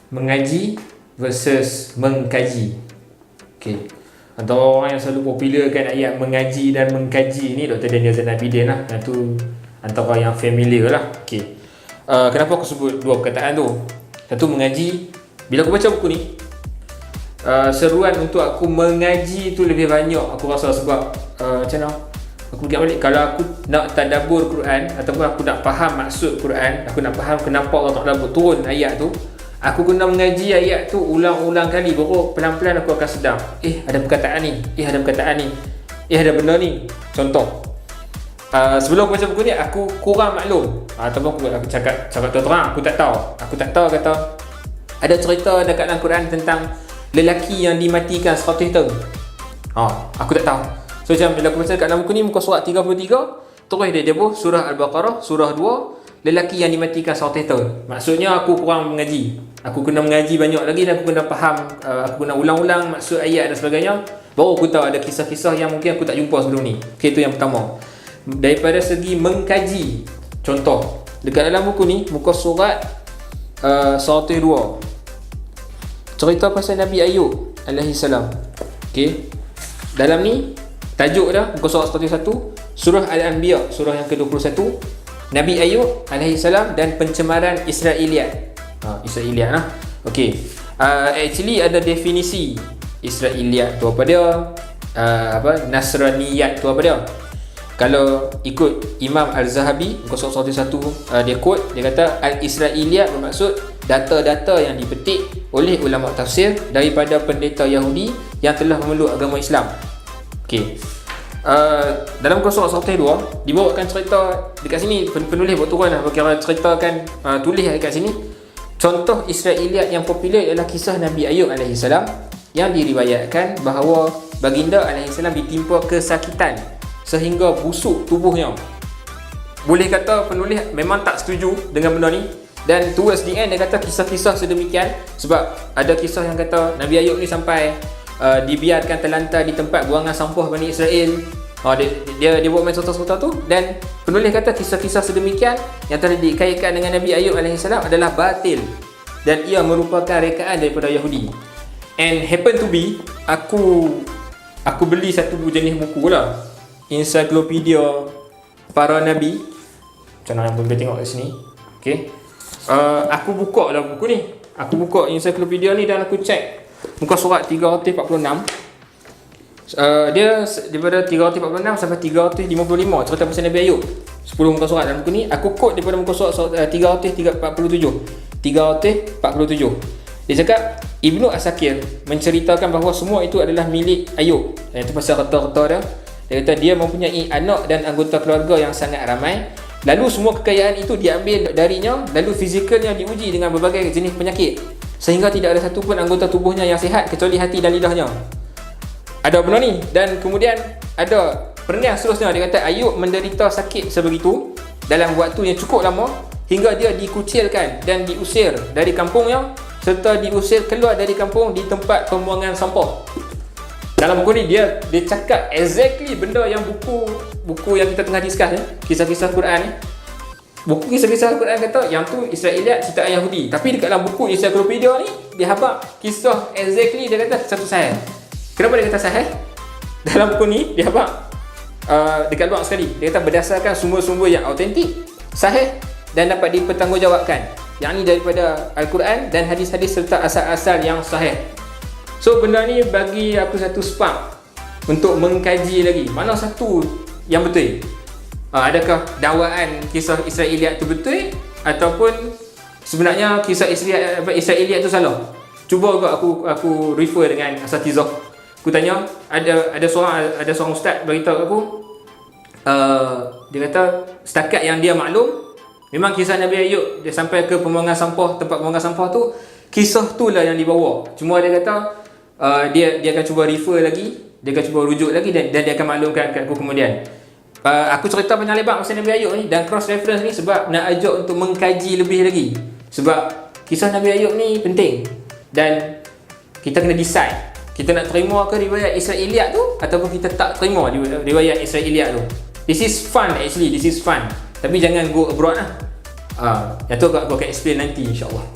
mengaji versus mengkaji. Okay. Antara orang yang selalu popularkan ayat mengaji dan mengkaji ni Dr. Daniel Zainal Abidin lah. Yang tu antara yang familiar lah. Okay. Kenapa aku sebut dua perkataan tu? Satu mengaji. Bila aku baca buku ni, seruan untuk aku mengaji tu lebih banyak aku rasa sebab macam mana? Aku ingat balik, kalau aku nak tadabbur Quran ataupun aku nak faham maksud Quran, aku nak faham kenapa Allah Ta'ala turun ayat tu, aku kena mengaji ayat tu ulang-ulang kali, baru pelan-pelan aku akan sedar, ada perkataan ni, ada perkataan ni, ada benda ni. Contoh, sebelum aku baca buku ni aku kurang maklum, ataupun aku cakap terang, aku tak tahu kata ada cerita dekat dalam Quran tentang lelaki yang dimatikan 100 tahun. Aku tak tahu. So macam bila aku baca kat dalam buku ni, muka surat 33, terus dia pun surah Al-Baqarah, surah 2, lelaki yang dimatikan 100 tahun. Maksudnya aku kurang mengaji. Aku kena mengaji banyak lagi dan aku kena faham, aku kena ulang-ulang maksud ayat dan sebagainya. Baru aku tahu ada kisah-kisah yang mungkin aku tak jumpa sebelum ni. Okay, itu yang pertama. Daripada segi mengkaji, contoh, dekat dalam buku ni, muka surat 102, cerita pasal Nabi Ayub alaihi salam. Okay. Dalam ni tajuk dah muka surat 101, surah Al-Anbiya, surah yang ke-21, Nabi Ayub alaihi salam dan pencemaran Israiliyat. Israiliyat lah. Okey. Actually ada definisi Israiliyat tu apa dia? Nasraniyat tu apa dia? Kalau ikut Imam Al-Zahabi, muka surat 101, dia quote, dia kata Al-Israiliyat bermaksud data-data yang dipetik oleh ulama tafsir daripada pendeta Yahudi yang telah memeluk agama Islam. Okey. Dalam muka surat 102 dibawakan cerita dekat sini, penulis buat turun lah, berkira ceritakan, tulis dekat sini. Contoh Israiliyat yang popular adalah kisah Nabi Ayub AS yang diriwayatkan bahawa baginda AS ditimpa kesakitan sehingga busuk tubuhnya. Boleh kata penulis memang tak setuju dengan benda ni, dan towards the end dia kata kisah-kisah sedemikian sebab ada kisah yang kata Nabi Ayub ni sampai dibiarkan terlantar di tempat buangan sampah Bani Israel. Dia buat main serta-serta tu, dan penulis kata kisah-kisah sedemikian yang telah dikaitkan dengan Nabi Ayub AS adalah batil dan ia merupakan rekaan daripada Yahudi. And happen to be aku beli satu jenis buku lah, ensiklopedia para nabi. Macam mana boleh tengok kat sini. Okay. Aku buka dalam buku ni, aku buka ensiklopedia ni dan aku check muka surat 346. Dia daripada 346 sampai 355 cerita pasal Nabi Ayub. 10 muka surat dalam buku ni. Aku quote daripada muka surat 347. Dia cakap Ibnu Asakir menceritakan bahawa semua itu adalah milik Ayub. Itu pasal reta-reta dia. Dia kata dia mempunyai anak dan anggota keluarga yang sangat ramai. Lalu semua kekayaan itu diambil darinya, lalu fizikalnya diuji dengan berbagai jenis penyakit sehingga tidak ada satu pun anggota tubuhnya yang sihat kecuali hati dan lidahnya. Ada benda ni. Dan kemudian ada pernah seterusnya, dia kata Ayub menderita sakit sebegitu dalam waktu yang cukup lama hingga dia dikucilkan dan diusir dari kampungnya serta diusir keluar dari kampung di tempat pembuangan sampah. Dalam buku ni dia cakap exactly benda yang buku yang kita tengah discuss ni, kisah-kisah Quran ni. Buku kisah-kisah Quran kata yang tu Israiliyat ciptaan Yahudi, tapi dekat dalam buku ensiklopedia ni dia habaq kisah exactly, dia kata satu sahih. Kenapa dia kata sahih? Dalam buku ni dia habaq dekat luar sekali, dia kata berdasarkan sumber-sumber yang autentik, sahih dan dapat dipertanggungjawabkan, yakni daripada Al-Quran dan hadis-hadis serta asal-asal yang sahih. So benda ni bagi aku satu spark untuk mengkaji lagi mana satu yang betul. Adakah dakwaan kisah Israiliyat tu betul ataupun sebenarnya kisah Israiliyat tu salah? Cuba juga aku refer dengan asatizah. Aku tanya, ada seorang ustaz beritahu aku, dia kata setakat yang dia maklum, memang kisah Nabi Ayub dia sampai ke pembuangan sampah, tempat pembuangan sampah tu, kisah tu lah yang dibawa. Cuma dia kata dia akan cuba refer lagi, dia akan cuba rujuk lagi dan dia akan maklumkan kat aku kemudian. Aku cerita panjang lebar pasal Nabi Ayub ni dan cross reference ni sebab nak ajak untuk mengkaji lebih lagi. Sebab kisah Nabi Ayub ni penting dan kita kena decide, kita nak terima ke riwayat Israiliyat tu ataupun kita tak terima riwayat Israiliyat tu. This is fun actually, this is fun. Tapi jangan go abroad lah. Yang tu aku akan explain nanti insya-Allah.